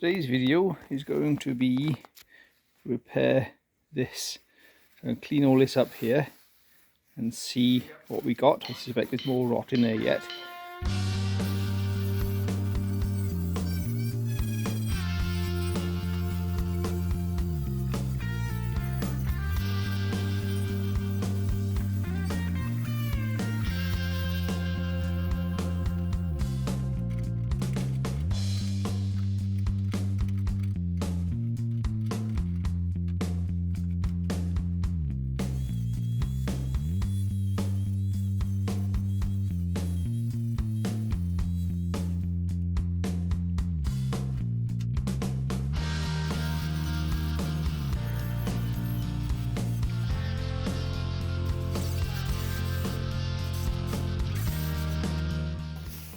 Today's video is going to be to repair this. I'm going to clean all this up here and see what we got. I suspect there's more rot in there yet.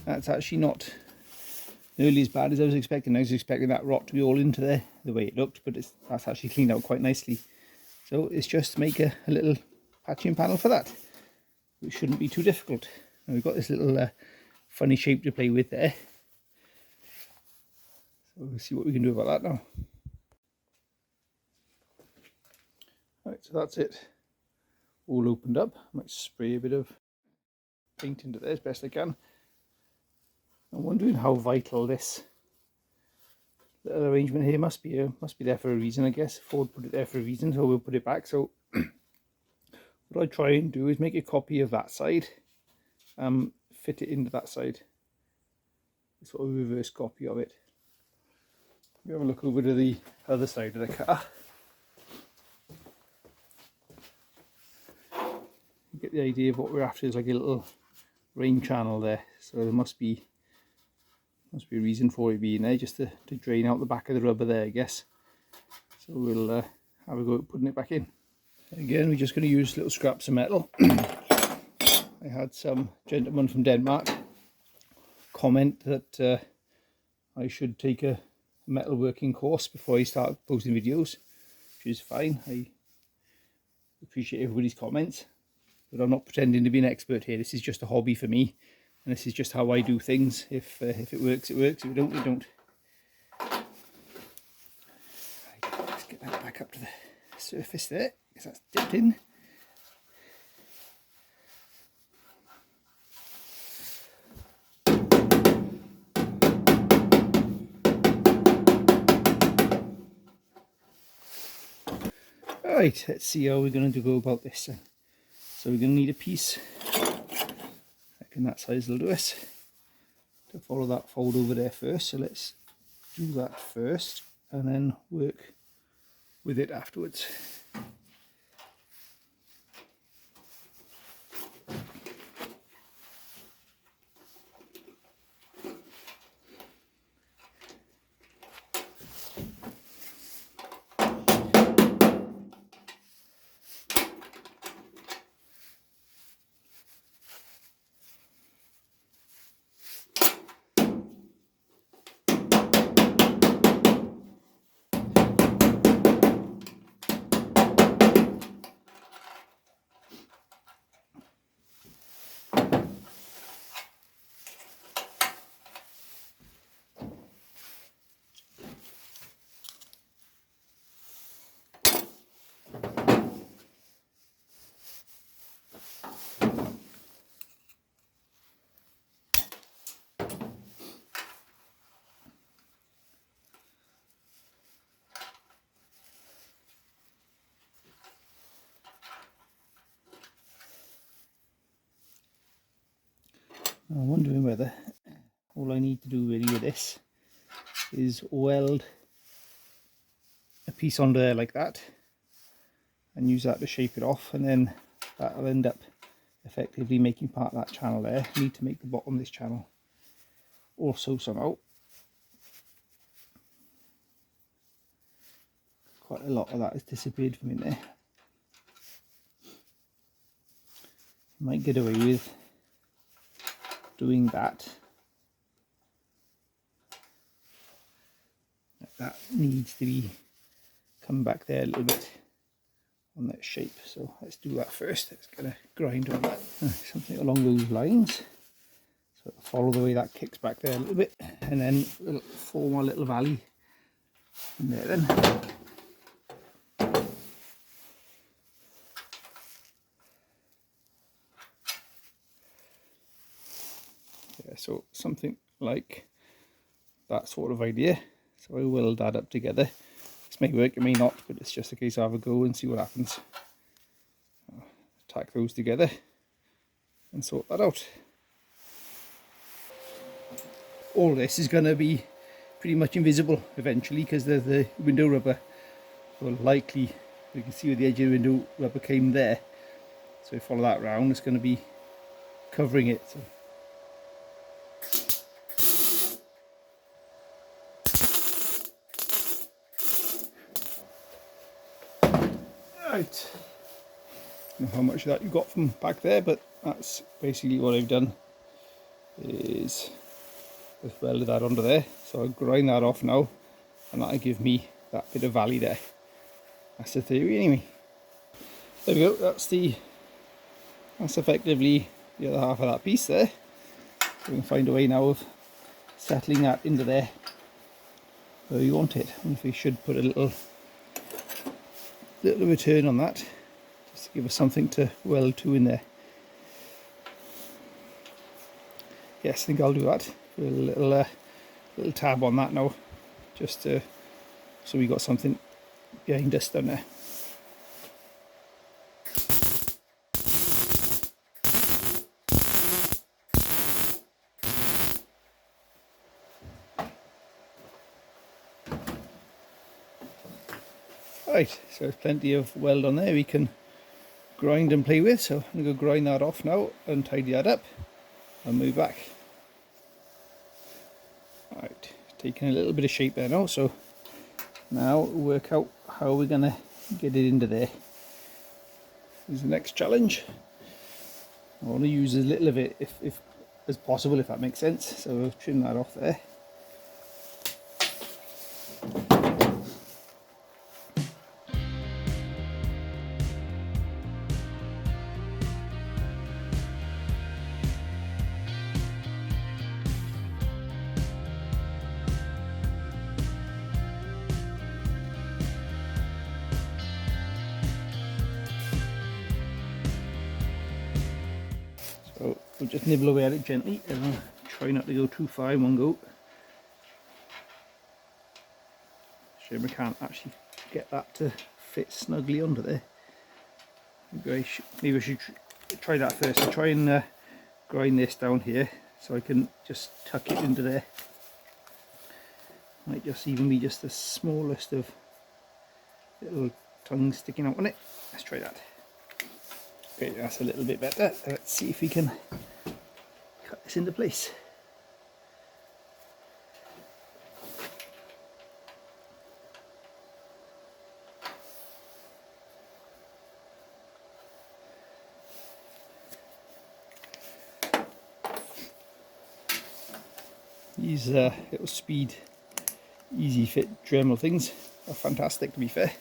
That's actually not nearly as bad as I was expecting. I was expecting that rot to be all into there, the way it looked, but that's actually cleaned out quite nicely. So it's just to make a little patching panel for that, which shouldn't be too difficult. And we've got this little funny shape to play with there. So we'll see what we can do about that now. Right, so that's it. All opened up. I might spray a bit of paint into there as best I can. I'm wondering how vital this little arrangement here must be. Must be there for a reason, I guess. Ford put it there for a reason, so we'll put it back. So what I try and do is make a copy of that side, fit it into that side, sort of a reverse copy of it. We have a look over to the other side of the car. You get the idea of what we're after. Is like a little rain channel there, so there must be a reason for it being there, just to drain out the back of the rubber there, I guess. So we'll have a go at putting it back in. Again, we're just going to use little scraps of metal. I had some gentleman from Denmark comment that I should take a metalworking course before I start posting videos, which is fine. I appreciate everybody's comments, but I'm not pretending to be an expert here. This is just a hobby for me. And this is just how I do things. If it works, it works. If it don't, it don't. Right, let's get that back up to the surface there, because that's dipped in. Alright, let's see how we're going to go about this. So we're going to need a piece. And that size will do us to follow that fold over there first. So let's do that first and then work with it afterwards. I'm wondering whether all I need to do really with this is weld a piece onto there like that and use that to shape it off, and then that'll end up effectively making part of that channel there. I need to make the bottom of this channel also somehow. Quite a lot of that has disappeared from in there. Might get away with doing that. That needs to be come back there a little bit on that shape. So let's do that first. Let's get a grind on that. Something along those lines. So follow the way that kicks back there a little bit, and then we'll form our little valley in there then. Yeah, so something like that sort of idea. So I weld that up together. This may work, it may not, but it's just a case of have a go and see what happens. Tack those together and sort that out. All this is going to be pretty much invisible eventually because the window rubber will likely, you can see where the edge of the window rubber came there. So if you follow that round, it's going to be covering it. So. Right. I don't know how much of that you got from back there, but that's basically what I've done. Is just welded that onto there. So I'll grind that off now, and that'll give me that bit of valley there. That's the theory anyway. There we go. That's effectively the other half of that piece there. So we can find a way now of settling that into there where we want it. And if we should put a little return on that, just to give us something to weld to in there. Yes, I think I'll do that. Put a little tab on that now, just so we got something behind us down there. Right, so there's plenty of weld on there we can grind and play with, so I'm going to go grind that off now and tidy that up and move back. Right, taking a little bit of shape there now, so now work out how we're going to get it into there. This is the next challenge. I want to use as little of it if as possible, if that makes sense, so we'll trim that off there. So we'll just nibble away at it gently and try not to go too far in one go. Shame I can't actually get that to fit snugly under there. Maybe I should try that first. I'll try and grind this down here so I can just tuck it into there. Might just even be just the smallest of little tongues sticking out on it. Let's try that. Okay, that's a little bit better. Let's see if we can cut this into place. These little speed, easy fit Dremel things are fantastic, to be fair.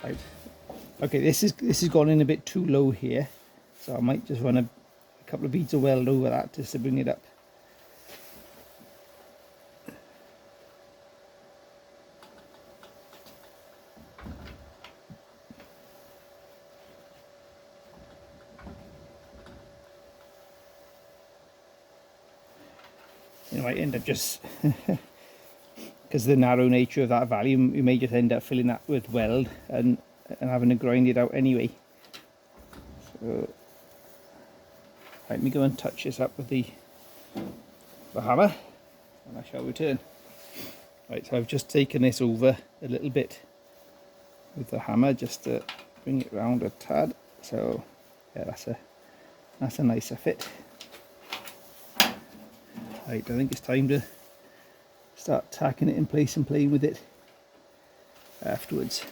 Right. Okay, this has gone in a bit too low here, so I might just run a couple of beads of weld over that just to bring it up. You might end up just because because the narrow nature of that value, you may just end up filling that with weld and having to grind it out anyway. So let me go and touch this up with the hammer, and I shall return. Right, so I've just taken this over a little bit with the hammer just to bring it round a tad. So yeah, that's a nicer fit. Right, I think it's time to start tacking it in place and playing with it afterwards.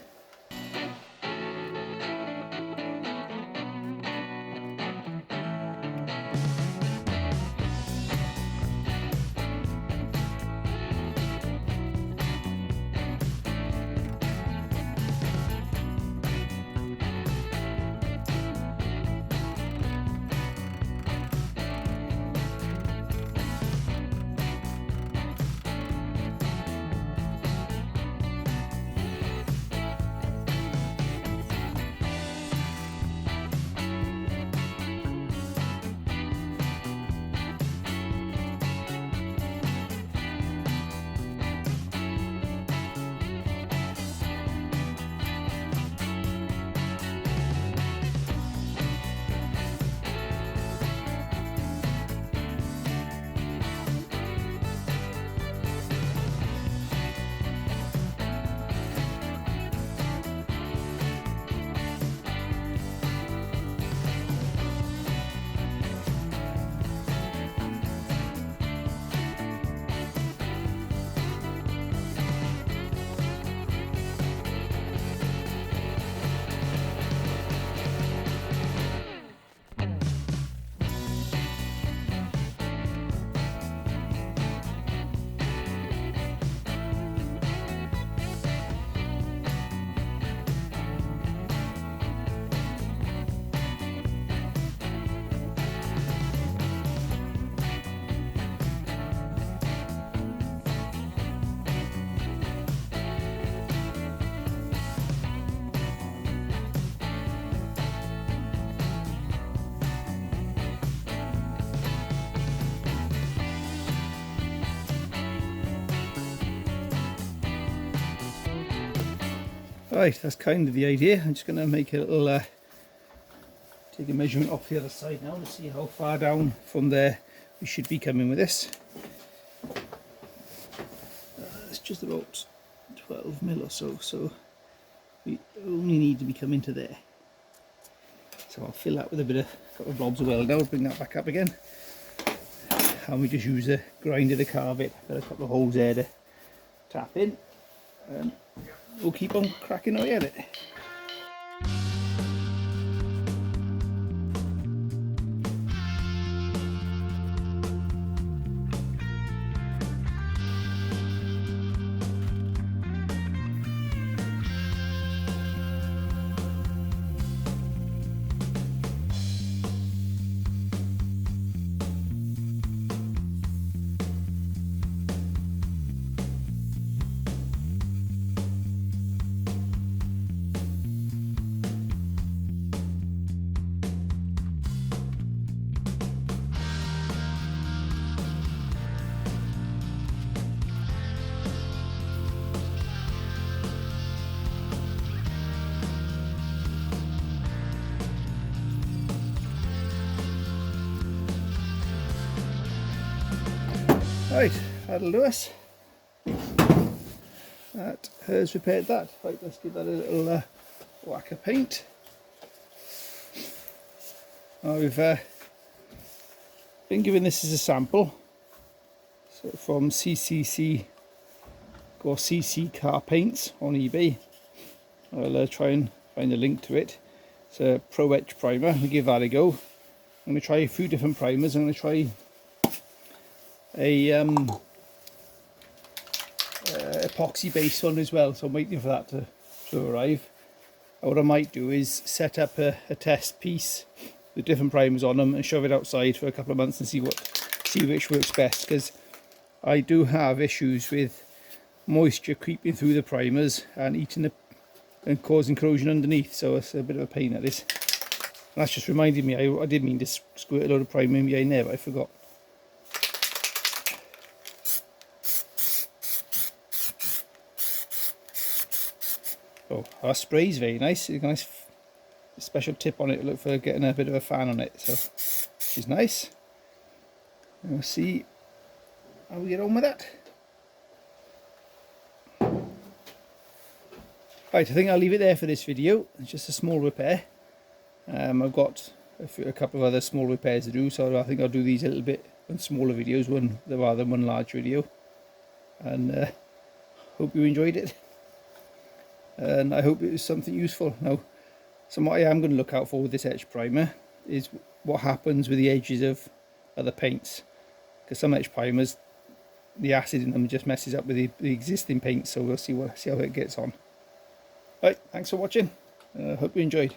Right, that's kind of the idea. I'm just going to make a little, take a measurement off the other side now to see how far down from there we should be coming with this. It's just about 12 mil or so, so we only need to be coming to there. So I'll fill that with a couple of blobs of weld now, bring that back up again. And we just use a grinder to carve it. Got a couple of holes there to tap in. We'll keep on cracking away at it. Right, that'll do us. That has repaired that. Right, let's give that a little whack of paint. Now we've been given this as a sample, so from CCC or CC Car Paints on eBay. I'll try and find a link to it. It's a Pro Etch primer. We'll give that a go. I'm going to try a few different primers. I'm going to try a epoxy based one as well, so I'm waiting for that to arrive. What I might do is set up a test piece with different primers on them and shove it outside for a couple of months and see which works best, because I do have issues with moisture creeping through the primers and eating and causing corrosion underneath, so it's a bit of a pain at this. And that's just reminded me, I did mean to squirt a load of primer in behind there, but I forgot. So our spray is very nice. It's got a nice special tip on it. Look for getting a bit of a fan on it, so which is nice. And we'll see how we get on with that. Right, I think I'll leave it there for this video. It's just a small repair. I've got a couple of other small repairs to do, so I think I'll do these a little bit on smaller videos rather than one large video. And hope you enjoyed it. And I hope it was something useful. Now, what I am going to look out for with this etch primer is what happens with the edges of other paints. Because some etch primers, the acid in them just messes up with the existing paints, so we'll see how it gets on. Right, thanks for watching. Hope you enjoyed.